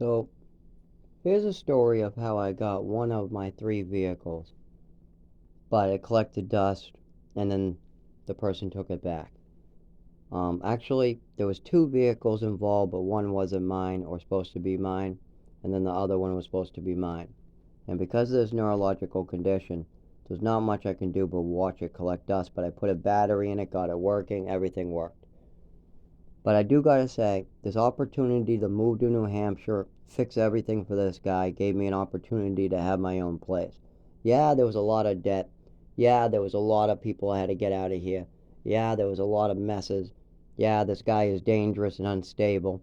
So, here's a story of how I got one of my three vehicles, but it collected dust and then the person took it back. Actually, there was two vehicles involved, but one wasn't mine or supposed to be mine, and then the other one was supposed to be mine. And because of this neurological condition, there's not much I can do but watch it collect dust, but I put a battery in it, got it working, everything worked. But I do gotta say, this opportunity to move to New Hampshire, fix everything for this guy, gave me an opportunity to have my own place. Yeah, there was a lot of debt. Yeah, there was a lot of people I had to get out of here. Yeah, there was a lot of messes. Yeah, this guy is dangerous and unstable.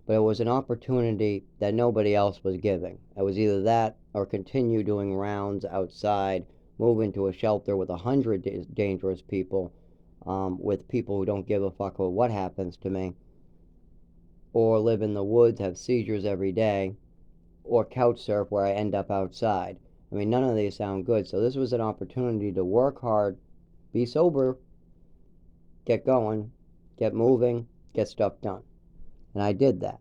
But it was an opportunity that nobody else was giving. It was either that or continue doing rounds outside, move into a shelter with 100 dangerous people, with people who don't give a fuck about what happens to me, or live in the woods, have seizures every day, or couch surf where I end up outside. I mean, none of these sound good. So this was an opportunity to work hard, be sober, get going, get moving, get stuff done. And I did that.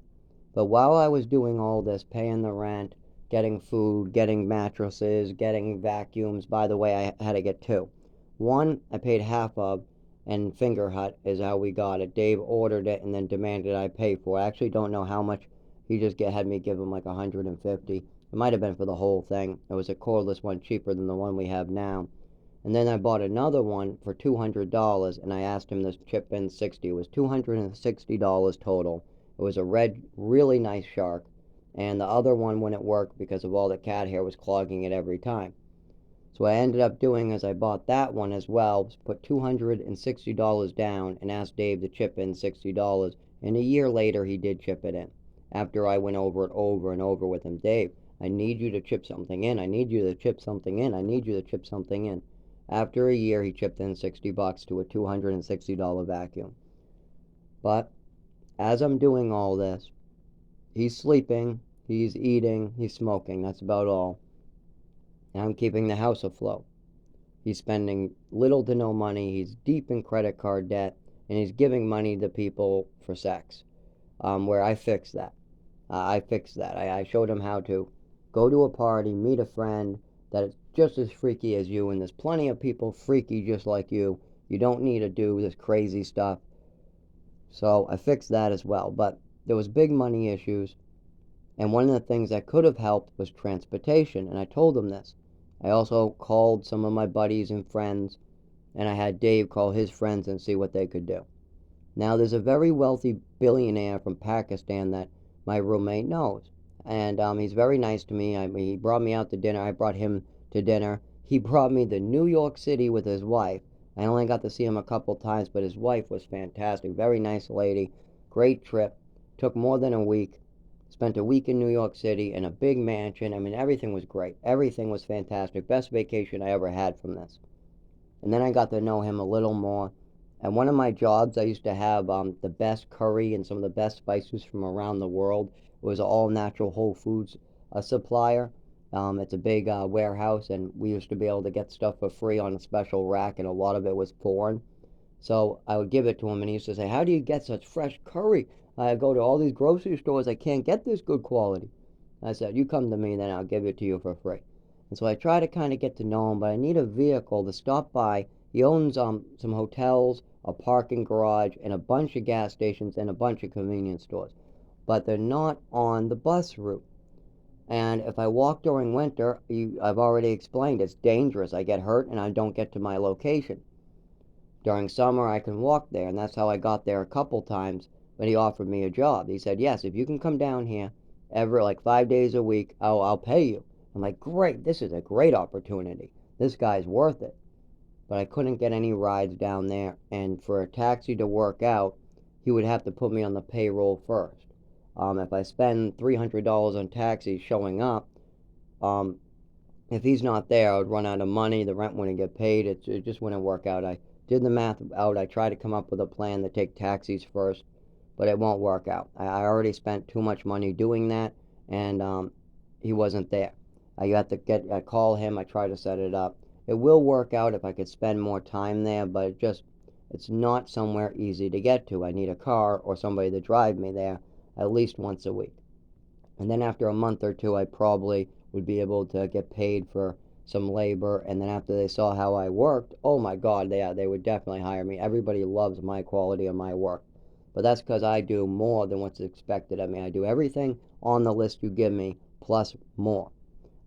But while I was doing all this, paying the rent, getting food, getting mattresses, getting vacuums, by the way, I had to get two. One I paid half of, and Finger Hut is how we got it. Dave ordered it and then demanded I pay for it. I actually don't know how much. He just had me give him like 150. It might have been for the whole thing. It was a cordless one, cheaper than the one we have now. And then I bought another one for $200, and I asked him to chip in 60. It was $260 total. It was a red, really nice shark, and the other one wouldn't work because of all the cat hair was clogging it every time. So what I ended up doing is I bought that one as well, put $260 down, and asked Dave to chip in $60. And a year later, he did chip it in. After I went over it over and over with him, Dave, I need you to chip something in. I need you to chip something in. I need you to chip something in. After a year, he chipped in $60 to a $260 vacuum. But as I'm doing all this, he's sleeping, he's eating, he's smoking. That's about all. And I'm keeping the house afloat. He's spending little to no money. He's deep in credit card debt, and he's giving money to people for sex. Where I fixed that. I fixed that. I showed him how to go to a party, meet a friend that is just as freaky as you, and there's plenty of people freaky just like you. You don't need to do this crazy stuff. So I fixed that as well. But there was big money issues, and one of the things that could have helped was transportation, and I told him this. I also called some of my buddies and friends, and I had Dave call his friends and see what they could do. Now, there's a very wealthy billionaire from Pakistan that my roommate knows, and he's very nice to me. He brought me out to dinner. I brought him to dinner. He brought me to New York City with his wife. I only got to see him a couple times, but his wife was fantastic. Very nice lady. Great trip. Took more than a week. Spent a week in New York City in a big mansion. I mean, everything was great. Everything was fantastic. Best vacation I ever had from this. And then I got to know him a little more. At one of my jobs, I used to have the best curry and some of the best spices from around the world. It was an all natural Whole Foods supplier. It's a big warehouse, and we used to be able to get stuff for free on a special rack, and a lot of it was foreign. So I would give it to him, and he used to say, "How do you get such fresh curry? I go to all these grocery stores, I can't get this good quality." I said, "You come to me, then I'll give it to you for free." And so I try to kind of get to know him, but I need a vehicle to stop by. He owns some hotels, a parking garage, and a bunch of gas stations and a bunch of convenience stores. But they're not on the bus route. And if I walk during winter, I've already explained, it's dangerous. I get hurt and I don't get to my location. During summer, I can walk there, and that's how I got there a couple times. But he offered me a job. He said, "Yes, if you can come down here every like 5 days a week, I'll pay you." I'm like, "Great, this is a great opportunity. This guy's worth it." But I couldn't get any rides down there, and for a taxi to work out, he would have to put me on the payroll first. If I spend $300 on taxis showing up, um, if he's not there, I would run out of money. The rent wouldn't get paid. It just wouldn't work out. I did the math out. I tried to come up with a plan to take taxis first, but it won't work out. I already spent too much money doing that, and he wasn't there. I have to I call him. I try to set it up. It will work out if I could spend more time there, but it's not somewhere easy to get to. I need a car or somebody to drive me there at least once a week. And then after a month or two, I probably would be able to get paid for some labor. And then after they saw how I worked, oh my God, they would definitely hire me. Everybody loves my quality of my work. But that's because I do more than what's expected of me. I do everything on the list you give me, plus more.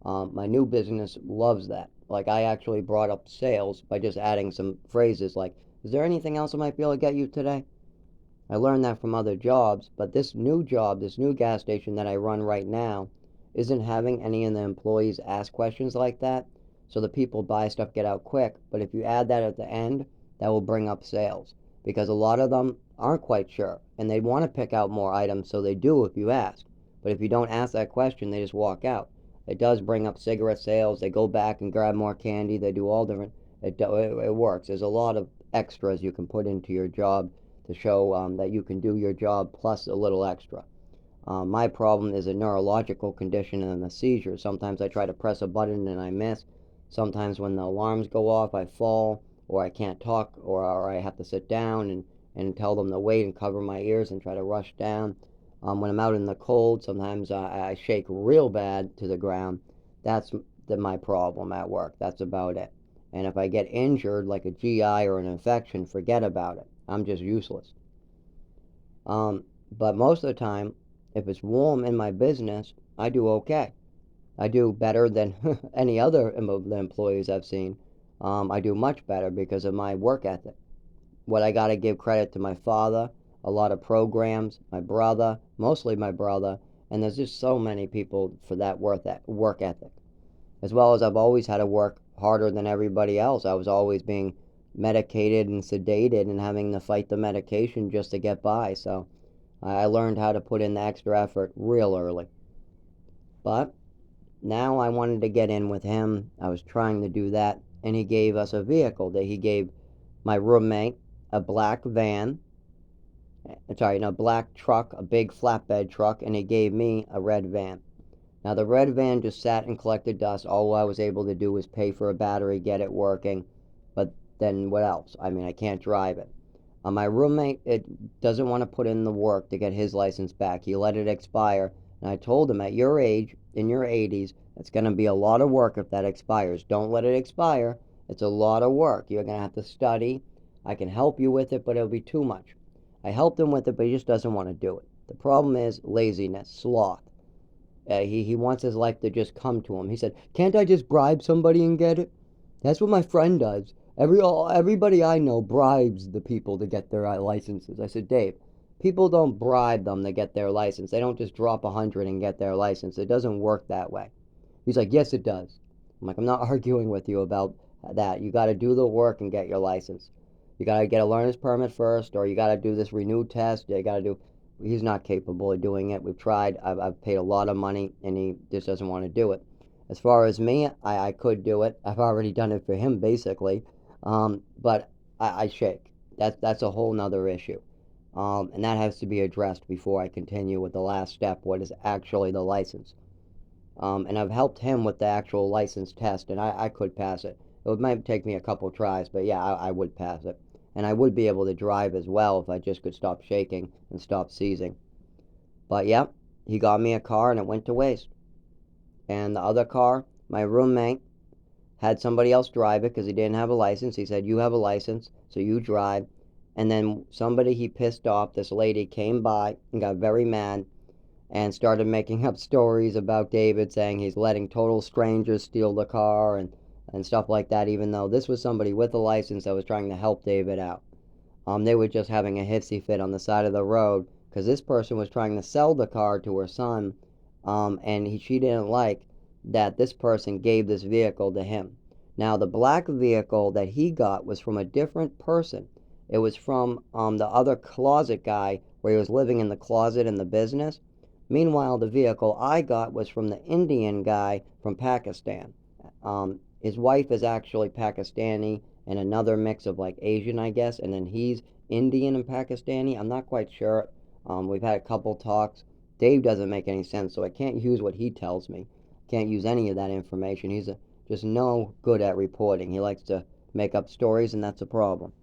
My new business loves that. Like, I actually brought up sales by just adding some phrases like, is there anything else I might be able to get you today? I learned that from other jobs, but this new job, this new gas station that I run right now, isn't having any of the employees ask questions like that. So the people buy stuff, get out quick. But if you add that at the end, that will bring up sales because a lot of them aren't quite sure and they want to pick out more items, so they do if you ask. But if you don't ask that question, they just walk out. It does bring up cigarette sales. They go back and grab more candy. They do all different. It works. There's a lot of extras you can put into your job to show that you can do your job plus a little extra. My problem is a neurological condition and a seizure. Sometimes I try to press a button and I miss. Sometimes when the alarms go off, I fall, or I can't talk, or I have to sit down and tell them to wait and cover my ears and try to rush down. When I'm out in the cold, sometimes I shake real bad to the ground. That's my problem at work. That's about it. And if I get injured, like a GI or an infection, forget about it. I'm just useless. But most of the time, if it's warm in my business, I do okay. I do better than any other employees I've seen. I do much better because of my work ethic. What I got to give credit to my father, a lot of programs, my brother, mostly my brother, and there's just so many people for that work ethic. As well as I've always had to work harder than everybody else. I was always being medicated and sedated and having to fight the medication just to get by. So I learned how to put in the extra effort real early. But now I wanted to get in with him. I was trying to do that, and he gave us a vehicle. That he gave my roommate a black van. Sorry, no, black truck, a big flatbed truck, and he gave me a red van. Now the red van just sat and collected dust. All I was able to do was pay for a battery, get it working. But then what else? I mean, I can't drive it. My roommate doesn't want to put in the work to get his license back. He let it expire. And I told him, at your age, in your 80s, it's going to be a lot of work if that expires. Don't let it expire. It's a lot of work. You're going to have to study. I can help you with it, but it'll be too much. I helped him with it, but he just doesn't want to do it. The problem is laziness, sloth. He wants his life to just come to him. He said, "Can't I just bribe somebody and get it?" That's what my friend does. Everybody I know bribes the people to get their licenses. I said, Dave, people don't bribe them to get their license. They don't just drop 100 and get their license. It doesn't work that way. He's like, yes, it does. I'm like, I'm not arguing with you about that. You got to do the work and get your license. You got to get a learner's permit first, or you got to do this renewed test. You got to do. He's not capable of doing it. We've tried. I've paid a lot of money, and he just doesn't want to do it. As far as me, I could do it. I've already done it for him, basically. But I shake. That's a whole nother issue. And that has to be addressed before I continue with the last step, what is actually the license. And I've helped him with the actual license test, and I could pass it. It might take me a couple tries, but yeah, I would pass it. And I would be able to drive as well if I just could stop shaking and stop seizing. But yeah, he got me a car and it went to waste. And the other car, my roommate had somebody else drive it because he didn't have a license. He said, you have a license, so you drive. And then somebody he pissed off, this lady, came by and got very mad and started making up stories about David, saying he's letting total strangers steal the car and stuff like that, even though this was somebody with a license that was trying to help David out. They were just having a hissy fit on the side of the road because this person was trying to sell the car to her son, and she didn't like that this person gave this vehicle to him. Now, the black vehicle that he got was from a different person. It was from the other closet guy where he was living in the closet in the business. Meanwhile, the vehicle I got was from the Indian guy from Pakistan. His wife is actually Pakistani and another mix of like Asian, I guess, and then he's Indian and Pakistani. I'm not quite sure. We've had a couple talks. Dave doesn't make any sense, so I can't use what he tells me. Can't use any of that information. He's just no good at reporting. He likes to make up stories, and that's a problem.